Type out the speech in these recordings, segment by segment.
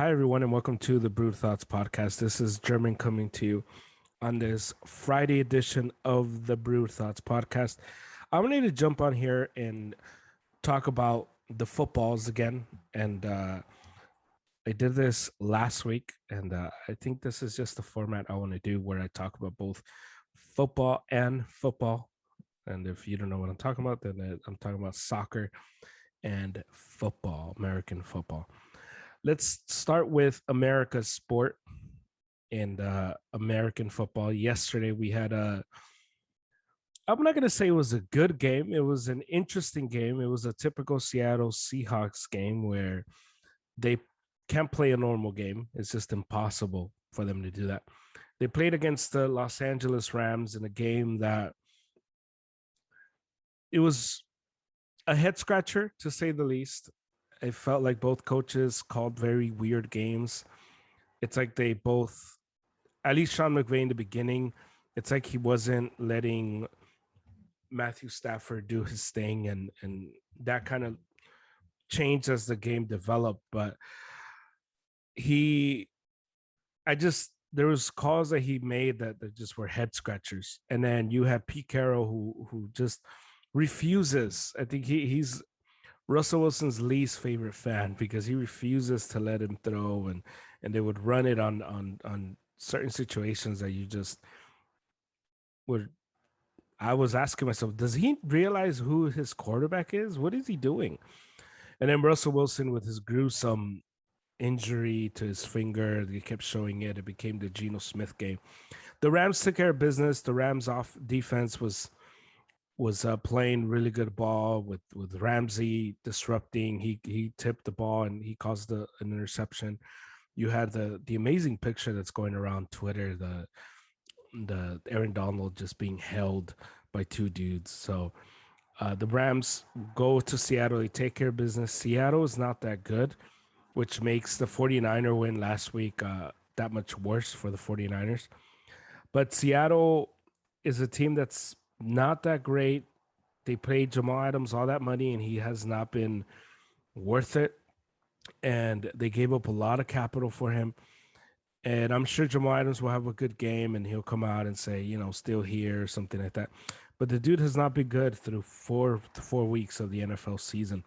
Hi, everyone, and welcome to the Brood Thoughts podcast. This is German coming to you on this Friday edition of the Brood Thoughts podcast. I'm going to jump on here and talk about the footballs again. And I did this last week, and I think this is just the format I want to do where I talk about both football and football. And if you don't know what I'm talking about, then I'm talking about soccer and football, American football. Let's start with America's sport and American football. Yesterday, we had I'm not going to say it was a good game. It was an interesting game. It was a typical Seattle Seahawks game where they can't play a normal game. It's just impossible for them to do that. They played against the Los Angeles Rams in a game that it was a head scratcher, to say the least. It felt like both coaches called very weird games. It's like they both, at least Sean McVay in the beginning, it's like he wasn't letting Matthew Stafford do his thing, and that kind of changed as the game developed. But he, I just there was calls that he made that just were head scratchers, and then you had Pete Carroll who just refuses. I think he's Russell Wilson's least favorite fan because he refuses to let him throw, and they would run it on certain situations that you just would. I was asking myself, does he realize who his quarterback is? What is he doing? And then Russell Wilson with his gruesome injury to his finger, they kept showing it. It became the Geno Smith game. The Rams took care of business. The Rams off defense was playing really good ball with Ramsey disrupting. He tipped the ball and he caused an interception. You had the amazing picture that's going around Twitter, the Aaron Donald just being held by two dudes. So the Rams go to Seattle. They take care of business. Seattle is not that good, which makes the 49er win last week that much worse for the 49ers. But Seattle is a team that's not that great. They paid Jamal Adams all that money, and he has not been worth it. And they gave up a lot of capital for him. And I'm sure Jamal Adams will have a good game, and he'll come out and say, still here or something like that. But the dude has not been good through four weeks of the NFL season,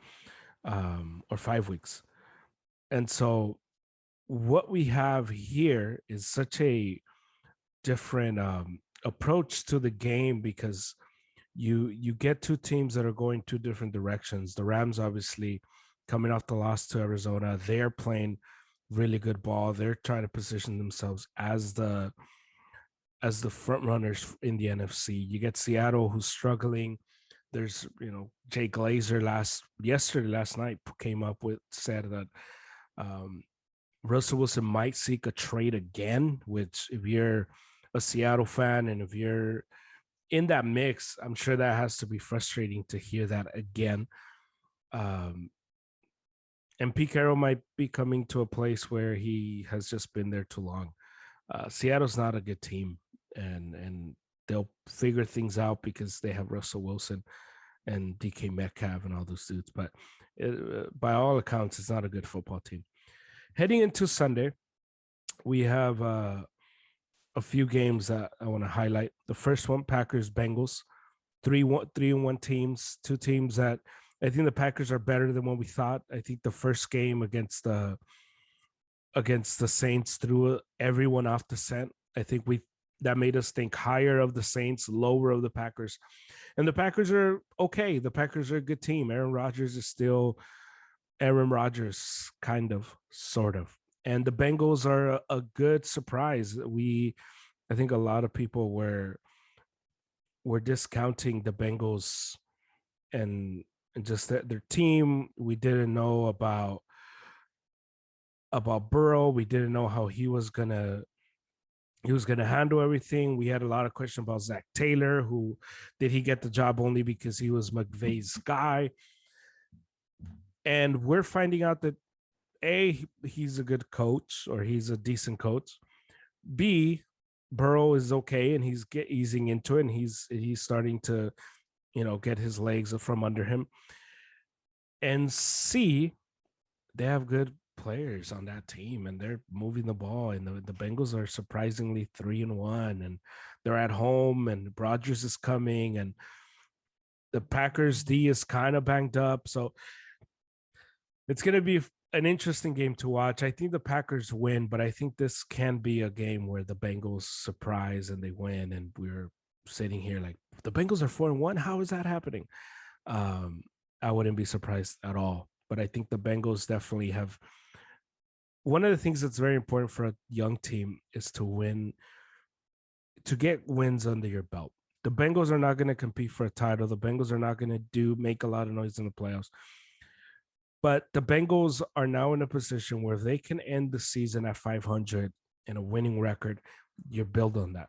or 5 weeks. And so what we have here is such a different approach to the game because you get two teams that are going two different directions. The Rams, obviously, coming off the loss to Arizona, they're playing really good ball. They're trying to position themselves as the front runners in the NFC. You get Seattle, who's struggling. There's Jay Glazer last night said that Russell Wilson might seek a trade again, which if you're a Seattle fan and if you're in that mix, I'm sure that has to be frustrating to hear that again. And Pete Carroll might be coming to a place where he has just been there too long. Seattle's not a good team, and they'll figure things out because they have Russell Wilson and DK Metcalf and all those dudes. But by all accounts, it's not a good football team. Heading into Sunday, we have a few games that I want to highlight. The first one, Packers Bengals, 3-1 teams, two teams that I think the Packers are better than what we thought. I think the first game against the Saints threw everyone off the scent. I think that made us think higher of the Saints, lower of the Packers. And the Packers are okay. The Packers are a good team. Aaron Rodgers is still Aaron Rodgers, kind of, sort of. And the Bengals are a good surprise. I think a lot of people were discounting the Bengals and just their team. We didn't know about Burrow. We didn't know how he was gonna handle everything. We had a lot of questions about Zach Taylor. Who did he get the job only because he was McVay's guy? And we're finding out that A, he's a good coach, or he's a decent coach. B, Burrow is okay and he's easing into it, and he's starting to get his legs from under him. And C, they have good players on that team, and they're moving the ball. And the Bengals are surprisingly 3-1, and they're at home. And Rodgers is coming, and the Packers D is kind of banged up. So it's going to be an interesting game to watch. I think the Packers win, but I think this can be a game where the Bengals surprise and they win, and we're sitting here like the Bengals are 4-1. How is that happening? Um, I wouldn't be surprised at all. But I think the Bengals definitely have one of the things that's very important for a young team is to win, to get wins under your belt. The Bengals are not going to compete for a title. The Bengals are not going to make a lot of noise in the playoffs. But the Bengals are now in a position where if they can end the season at 500 and a winning record, you build on that.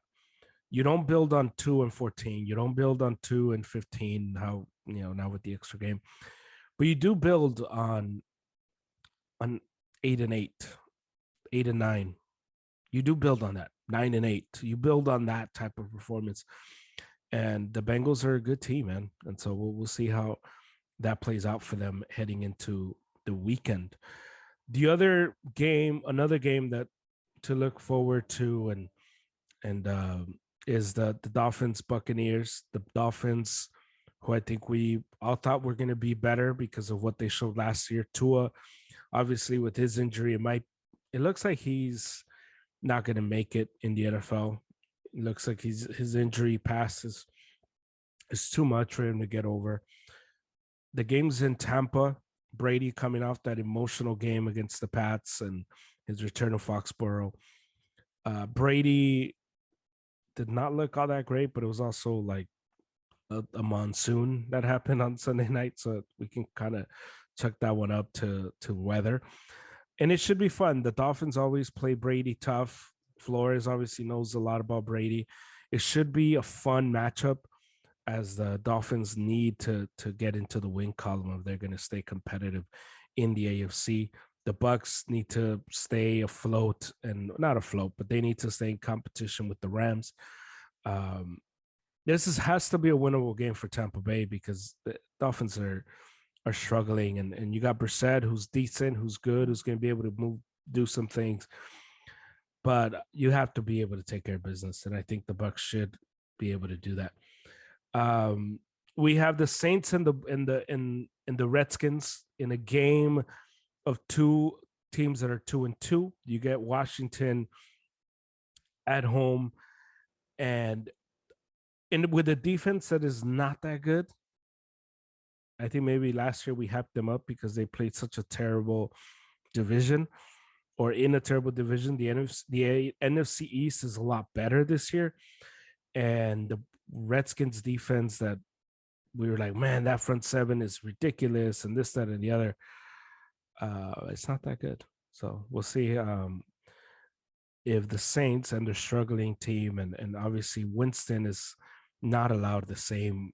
You don't build on 2-14. You don't build on 2-15. How now with the extra game, but you do build on 8-8, 8-9. You do build on that 9-8. You build on that type of performance, and the Bengals are a good team, man. And so we'll see how that plays out for them heading into the weekend. The other game, another game that to look forward to, and is the Dolphins Buccaneers. The Dolphins, who I think we all thought were going to be better because of what they showed last year. Tua, obviously with his injury, it looks like he's not going to make it in the NFL. It looks like his injury past is too much for him to get over. The game's in Tampa. Brady coming off that emotional game against the Pats and his return to Foxborough. Brady did not look all that great, but it was also like a monsoon that happened on Sunday night, so we can kind of chuck that one up to weather. And it should be fun. The Dolphins always play Brady tough. Flores obviously knows a lot about Brady. It should be a fun matchup as the Dolphins need to get into the win column if they're going to stay competitive in the AFC. The Bucks need to stay afloat, and not afloat, but they need to stay in competition with the Rams. This has to be a winnable game for Tampa Bay because the Dolphins are struggling, and you got Brissett, who's decent, who's good, who's going to be able to do some things, but you have to be able to take care of business, and I think the Bucks should be able to do that. We have the Saints and the Redskins in a game of two teams that are 2-2. You get Washington at home, and with a defense that is not that good. I think maybe last year we hyped them up because they played such a terrible division, or in a terrible division. The NFC East is a lot better this year, and the Redskins defense that we were like, man, that front seven is ridiculous, and this, that, and the other. It's not that good. So we'll see if the Saints and their struggling team, and obviously Winston is not allowed the same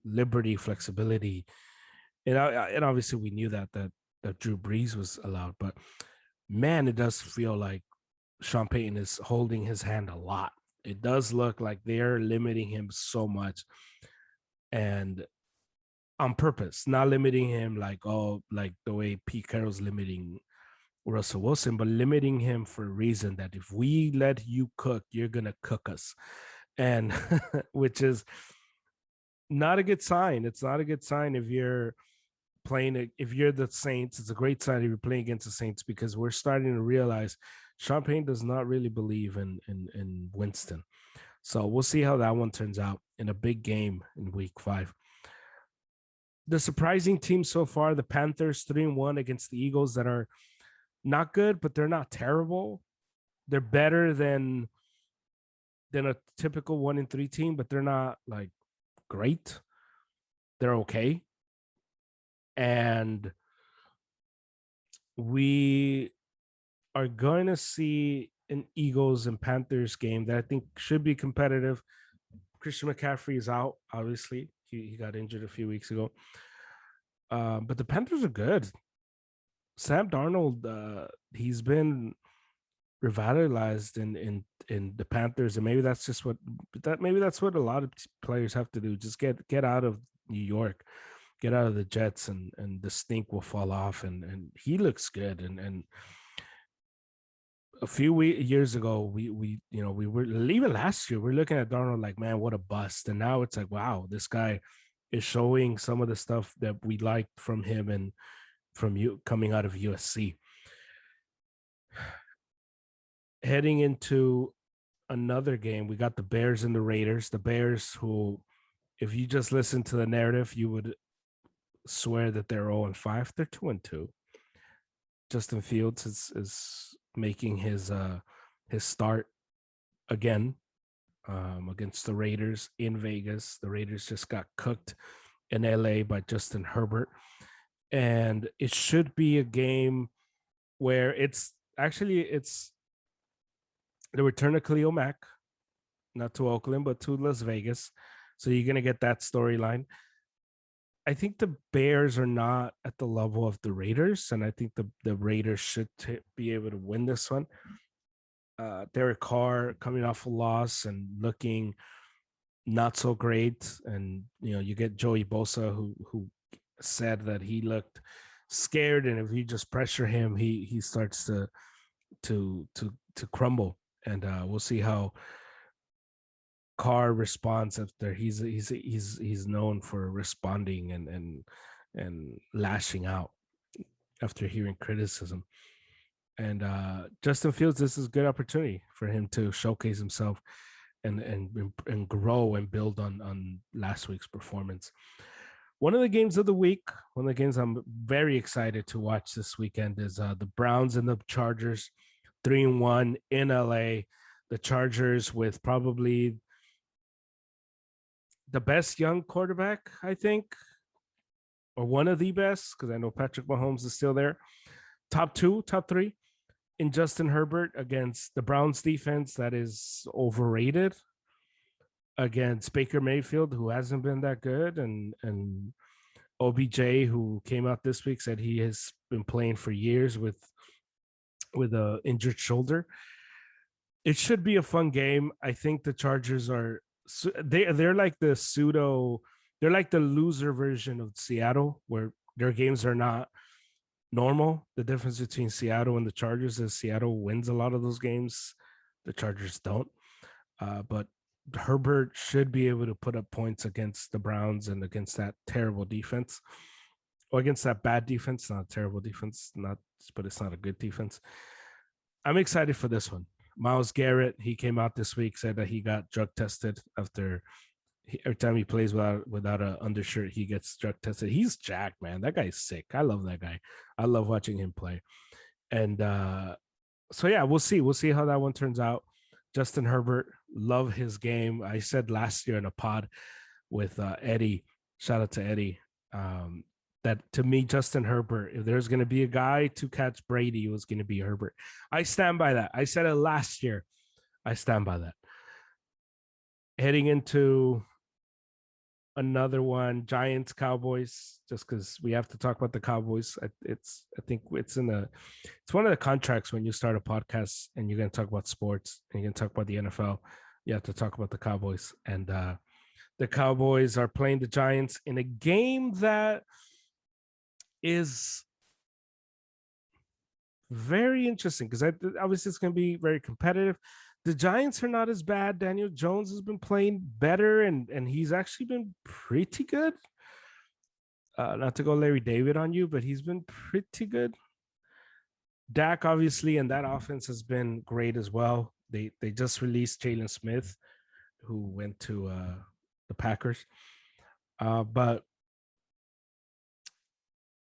liberty, flexibility, and obviously we knew that Drew Brees was allowed, but man, it does feel like Sean Payton is holding his hand a lot. It does look like they're limiting him so much, and on purpose, not limiting him like the way Pete Carroll's limiting Russell Wilson, but limiting him for a reason, that if we let you cook, you're gonna cook us, and which is not a good sign. It's not a good sign if you're if you're the Saints. It's a great sign if you're playing against the Saints, because we're starting to realize Sean Payton does not really believe in Winston. So we'll see how that one turns out in a big game in week 5. The surprising team so far, the Panthers 3-1 against the Eagles, that are not good, but they're not terrible. They're better than a typical 1-3 team, but they're not like great. They're okay. And we are going to see an Eagles and Panthers game that I think should be competitive. Christian McCaffrey is out, obviously. He got injured a few weeks ago. But the Panthers are good. Sam Darnold, he's been revitalized in the Panthers, and maybe that's just what a lot of players have to do. Just get out of New York get out of the Jets, and the stink will fall off, and he looks good. And a few years ago, we were, even last year, we're looking at Darnold like, man, what a bust. And now it's like, wow, this guy is showing some of the stuff that we liked from him and from you coming out of USC. Heading into another game, we got the Bears and the Raiders. The Bears, who, if you just listen to the narrative, you would swear that they're 0-5. They're 2-2. Justin Fields is making his start again against the Raiders in Vegas. The Raiders just got cooked in LA by Justin Herbert. And it should be a game where it's the return of Khalil Mack, not to Oakland, but to Las Vegas. So you're going to get that storyline. I think the Bears are not at the level of the Raiders, and I think the Raiders should be able to win this one. Derek Carr coming off a loss and looking not so great, and you get Joey Bosa, who said that he looked scared, and if you just pressure him, he starts to crumble. And we'll see how Carr responds after he's known for responding and lashing out after hearing criticism. And Justin Fields, this is a good opportunity for him to showcase himself and grow and build on last week's performance. One of the games of the week, one of the games I'm very excited to watch this weekend is the Browns and the Chargers, 3-1 in LA. The Chargers with probably the best young quarterback, I think, or one of the best, because I know Patrick Mahomes is still there. Top 2, top 3 in Justin Herbert against the Browns defense that is overrated, against Baker Mayfield, who hasn't been that good, and OBJ, who came out this week, said he has been playing for years with a injured shoulder. It should be a fun game. I think the Chargers are they're like the they're like the loser version of Seattle, where their games are not normal. The difference between Seattle and the Chargers is Seattle wins a lot of those games, the Chargers don't. But Herbert should be able to put up points against the Browns and against that terrible defense, or against that bad defense. Not a terrible defense, but it's not a good defense. I'm excited for this one. Myles Garrett, he came out this week, said that he got drug tested after every time he plays without an undershirt, he gets drug tested. He's jacked, man. That guy's sick. I love that guy. I love watching him play. And so yeah, we'll see. We'll see how that one turns out. Justin Herbert, love his game. I said last year in a pod with Eddie, shout out to Eddie, that to me, Justin Herbert, if there's going to be a guy to catch Brady, it was going to be Herbert. I stand by that. I said it last year. I stand by that. Heading into another one, Giants Cowboys, just because we have to talk about the Cowboys. I think it's one of the contracts when you start a podcast and you're going to talk about sports and you're going to talk about the NFL, you have to talk about the Cowboys. And the Cowboys are playing the Giants in a game that is very interesting because obviously it's going to be very competitive. The Giants are not as bad. Daniel Jones has been playing better, and he's actually been pretty good. Not to go Larry David on you, but he's been pretty good. Dak, obviously, and that offense has been great as well. They just released Jalen Smith, who went to the Packers. But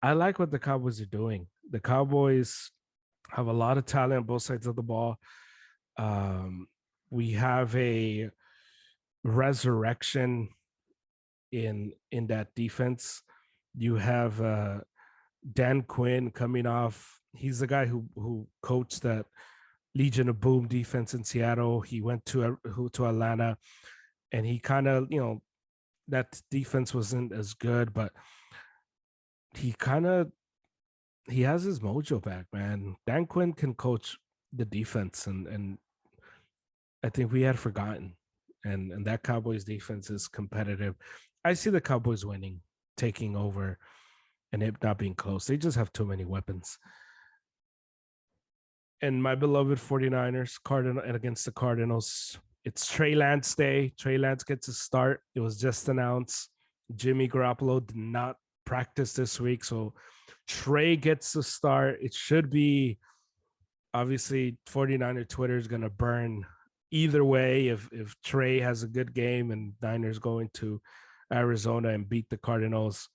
I like what the Cowboys are doing. The Cowboys have a lot of talent on both sides of the ball. We have a resurrection in that defense. You have Dan Quinn coming off. He's the guy who coached that Legion of Boom defense in Seattle. He went to Atlanta, and he kind of, that defense wasn't as good, but he has his mojo back, man. Dan Quinn can coach the defense, and I think we had forgotten. And that Cowboys defense is competitive. I see the Cowboys winning. taking over and it not being close. They just have too many weapons. And my beloved 49ers, Cardinal, and against the Cardinals, it's Trey Lance Day. Trey Lance gets a start. It was just announced. Jimmy Garoppolo did not practice this week, so Trey gets the start. It should be, obviously, 49er Twitter is going to burn either way. If Trey has a good game and Niners going to Arizona and beat the Cardinals,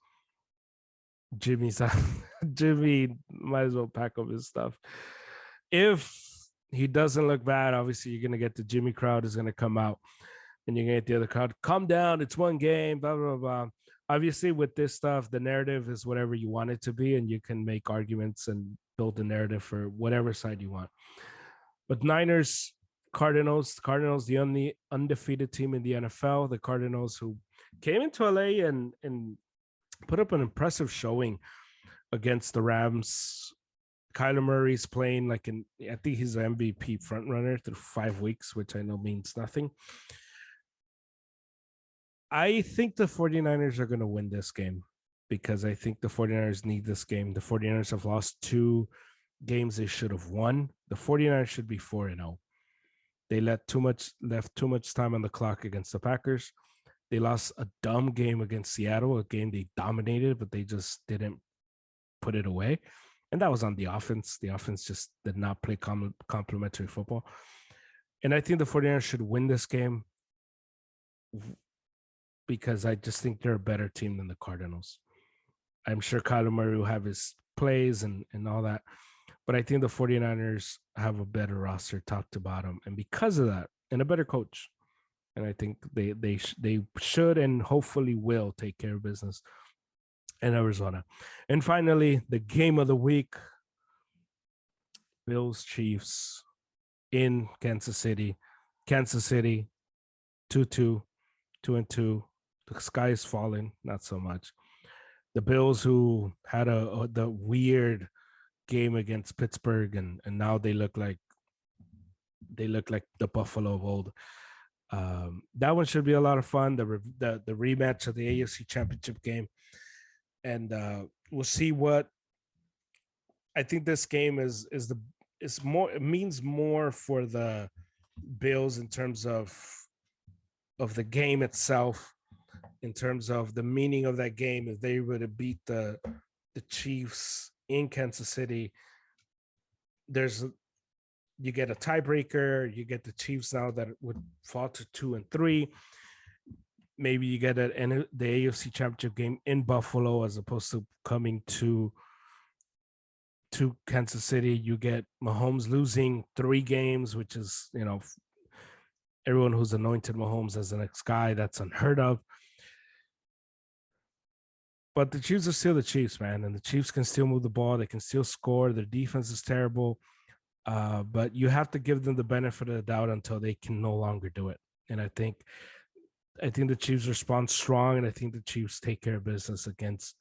Jimmy might as well pack up his stuff. If he doesn't look bad, obviously you're going to get the Jimmy crowd is going to come out and you're going to get the other crowd, calm down, it's one game, blah, blah, blah. Obviously with this stuff, the narrative is whatever you want it to be, and you can make arguments and build the narrative for whatever side you want. But Niners, Cardinals, the only undefeated team in the NFL, the Cardinals who came into LA and put up an impressive showing against the Rams. Kyler Murray's playing like I think he's an MVP front runner through 5 weeks, which I know means nothing. I think the 49ers are going to win this game because I think the 49ers need this game. The 49ers have lost 2 games they should have won. The 49ers should be 4-0. They left too much time on the clock against the Packers. They lost a dumb game against Seattle, a game they dominated, but they just didn't put it away. And that was on the offense. The offense just did not play complementary football. And I think the 49ers should win this game because I just think they're a better team than the Cardinals. I'm sure Kyler Murray will have his plays and all that. But I think the 49ers have a better roster top to bottom. And because of that, and a better coach. And I think they should and hopefully will take care of business in Arizona. And finally, the game of the week, Bills Chiefs in Kansas City. Kansas City, 2-2, 2-2. The sky is falling, not so much. The Bills, who had the weird game against Pittsburgh, and now they look like the Buffalo of old. That one should be a lot of fun. The rematch of the AFC Championship game, and we'll see what. I think this game is more. It means more for the Bills in terms of the game itself, in terms of the meaning of that game. If they were to beat the Chiefs in Kansas City, you get a tiebreaker. You get the Chiefs now that would fall to 2 and 3. Maybe you get the AFC Championship game in Buffalo as opposed to coming to Kansas City. You get Mahomes losing 3 games, which is, everyone who's anointed Mahomes as the next guy, that's unheard of. But the Chiefs are still the Chiefs, man, and the Chiefs can still move the ball. They can still score. Their defense is terrible. But you have to give them the benefit of the doubt until they can no longer do it. And I think the Chiefs respond strong, and I think the Chiefs take care of business against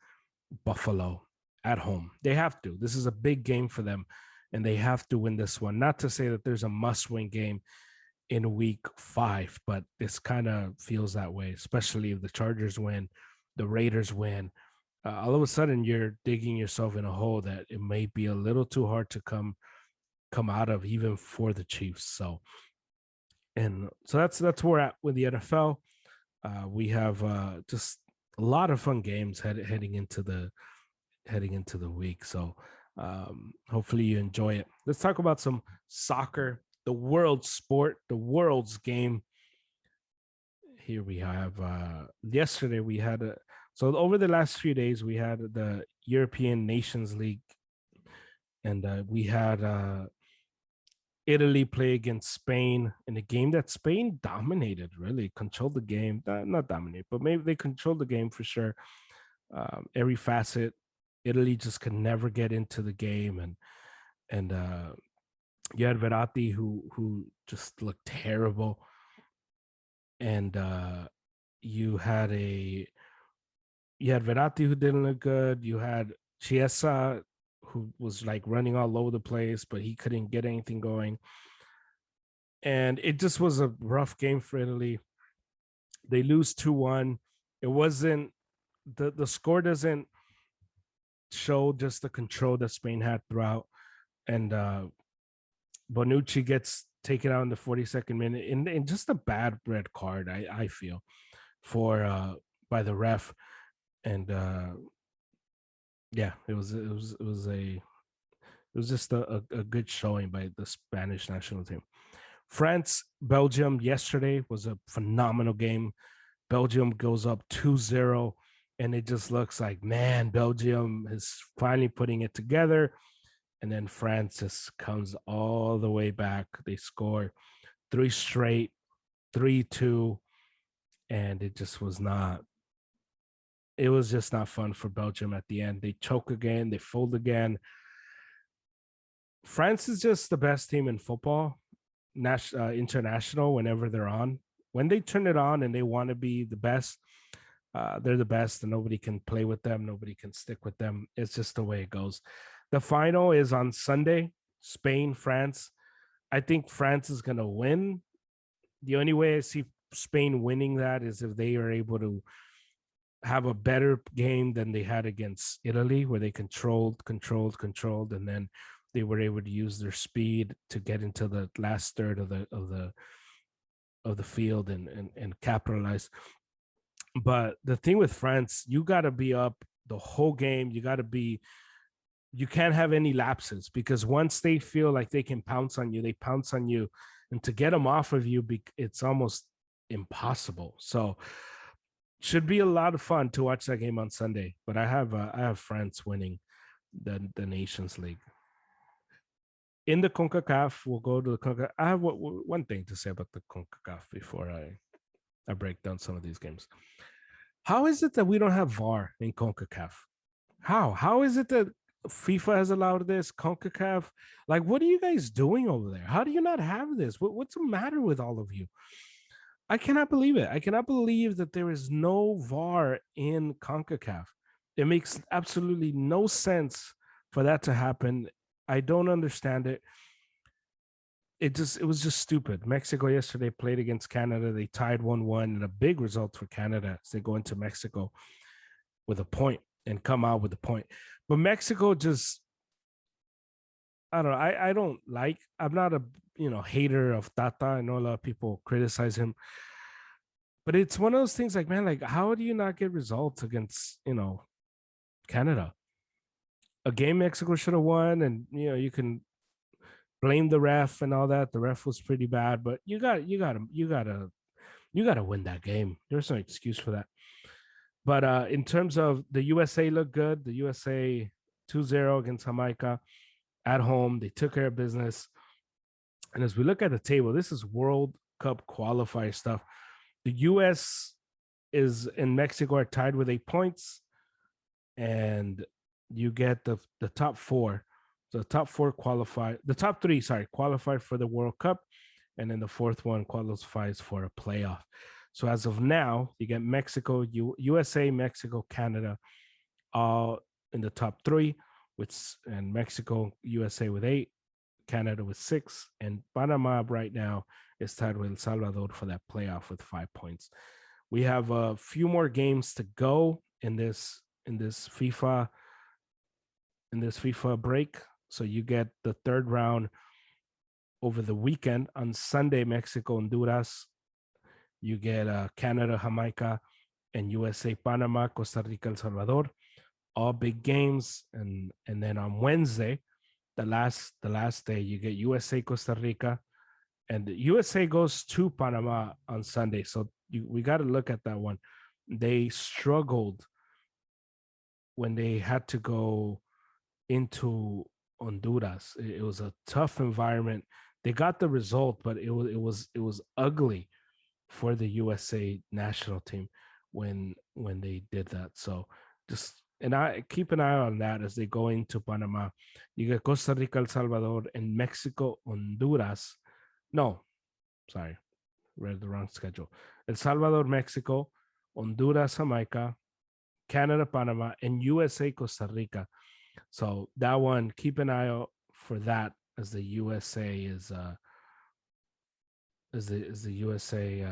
Buffalo at home. They have to. This is a big game for them, and they have to win this one. Not to say that there's a must-win game in week 5, but this kind of feels that way, especially if the Chargers win, the Raiders win. All of a sudden, you're digging yourself in a hole that it may be a little too hard to come out of, even for the Chiefs. So that's where we're at with the NFL. We have just a lot of fun games heading into the week. So hopefully you enjoy it. Let's talk about some soccer, the world's sport, the world's game. Here we have yesterday we had so over the last few days we had the European Nations League, and we had Italy play against Spain in a game that Spain dominated, really controlled the game. Not dominate, but maybe they controlled the game for sure. Every facet. Italy just could never get into the game, and you had Verratti who just looked terrible, and you had Verratti who didn't look good. You had Chiesa who was like running all over the place, but he couldn't get anything going. And it just was a rough game for Italy. They lose 2-1. It wasn't the score doesn't show just the control that Spain had throughout, and Bonucci gets taken out in the 42nd minute in just a bad red card. I feel for by the ref, and yeah, it was just a good showing by the Spanish national team. France, Belgium yesterday was a phenomenal game. Belgium goes up 2-0, and it just looks like, man, Belgium is finally putting it together. And then France just comes all the way back. They score 3 straight, 3-2, and it was just not fun for Belgium at the end. They choke again, they fold again. France is just the best team in football, international, whenever they're on. When they turn it on and they want to be the best, they're the best, and nobody can play with them. Nobody can stick with them. It's just the way it goes. The final is on Sunday, Spain, France. I think France is going to win. The only way I see Spain winning that is if they are able to have a better game than they had against Italy, where they controlled, and then they were able to use their speed to get into the last third of the field and capitalize. But the thing with France, you got to be up the whole game. You can't have any lapses, because once they feel like they can pounce on you, they pounce on you, and to get them off of you, it's almost impossible. So should be a lot of fun to watch that game on Sunday. But I have France winning the Nations League. In the Concacaf, we'll go to the Concacaf. I have one thing to say about the Concacaf before I break down some of these games. How is it that we don't have VAR in CONCACAF? How is it that FIFA has allowed this? CONCACAF, like, what are you guys doing over there? How do you not have this? What's the matter with all of you? I cannot believe it. I cannot believe that there is no VAR in CONCACAF. It makes absolutely no sense for that to happen. I don't understand it. It was just stupid. Mexico yesterday played against Canada. They tied 1-1, and a big result for Canada as they go into Mexico with a point and come out with a point. But Mexico just, I don't know. I don't like, I'm not a hater of Tata. I know a lot of people criticize him, but it's one of those things like, man, like, how do you not get results against Canada? A game Mexico should have won, and you can blame the ref and all that. The ref was pretty bad, but you gotta win that game. There's no excuse for that. But in terms of the USA looked good. The USA 2-0 against Jamaica at home. They took care of business. And as we look at the table, this is World Cup qualifier stuff. The US is in Mexico are tied with 8 points, and you get the top four. So the top four qualify. The top three, qualified for the World Cup, and then the fourth one qualifies for a playoff. So as of now, you get Mexico, USA, Mexico, Canada, all in the top three, and Mexico, USA with 8, Canada with 6, and Panama right now is tied with El Salvador for that playoff with 5 points. We have a few more games to go in this FIFA break. So you get the third round over the weekend on Sunday, Mexico, Honduras. You get Canada, Jamaica, and USA, Panama, Costa Rica, El Salvador. All big games, and then on Wednesday, the last day, you get USA, Costa Rica, and the USA goes to Panama on Sunday. So we got to look at that one. They struggled when they had to go into Honduras. It was a tough environment. They got the result, but it was ugly for the USA national team when they did that. So I keep an eye on that as they go into Panama. You get Costa Rica, El Salvador, and Mexico, Honduras. No, sorry, read the wrong schedule. El Salvador, Mexico, Honduras, Jamaica, Canada, Panama, and USA, Costa Rica. So that one, keep an eye out for that, as the USA is the USA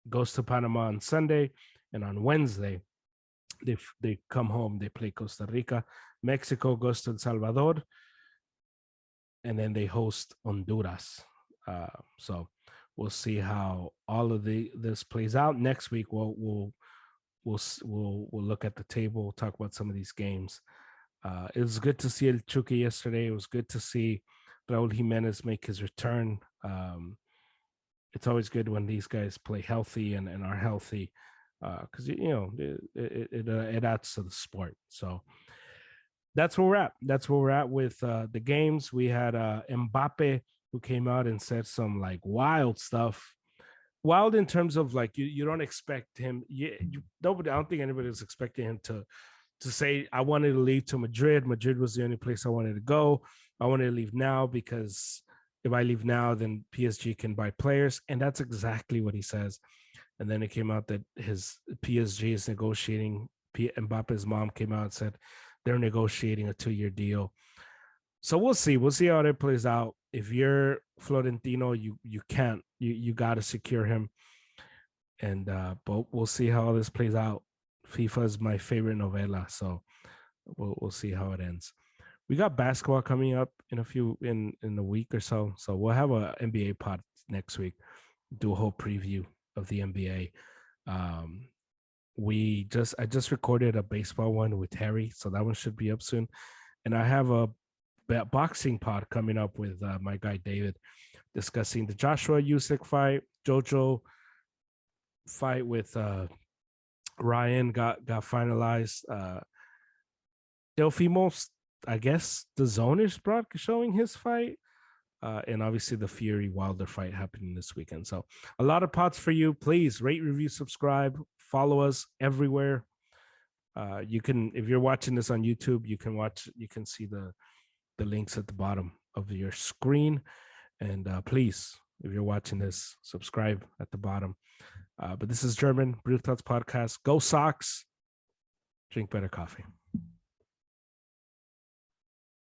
goes to Panama on Sunday, and on Wednesday They come home, they play Costa Rica, Mexico goes to El Salvador, and then they host Honduras. So we'll see how all of this plays out. Next week we'll look at the table, talk about some of these games. It was good to see El Chucky yesterday. It was good to see Raul Jimenez make his return. It's always good when these guys play healthy and are healthy, because it adds to the sport. So that's where we're at. That's where we're at with the games. We had Mbappe, who came out and said some like wild stuff. Wild in terms of like you don't expect him. Nobody. I don't think anybody was expecting him to say, I wanted to leave to Madrid. Madrid was the only place I wanted to go. I wanted to leave now because if I leave now, then PSG can buy players. And that's exactly what he says. And then it came out that his PSG is negotiating. Mbappe's mom came out and said they're negotiating a 2-year deal. So we'll see. We'll see how that plays out. If you're Florentino, you can't. You got to secure him. And but we'll see how this plays out. FIFA is my favorite novela, so we'll see how it ends. We got basketball coming up in a week or so. So we'll have a NBA pod next week. Do a whole preview of the NBA. I just recorded a baseball one with Harry, so that one should be up soon. And I have a boxing pod coming up with my guy David, discussing the Joshua Usyk fight, JoJo fight with Ryan got finalized. Delfimos, I guess the Zone is showing his fight. And obviously the Fury Wilder fight happening this weekend. So a lot of pods for you. Please rate, review, subscribe, follow us everywhere. You can, if you're watching this on YouTube, you can see the links at the bottom of your screen. And please, if you're watching this, subscribe at the bottom. But this is German Brew Thoughts Podcast. Go Sox. Drink better coffee.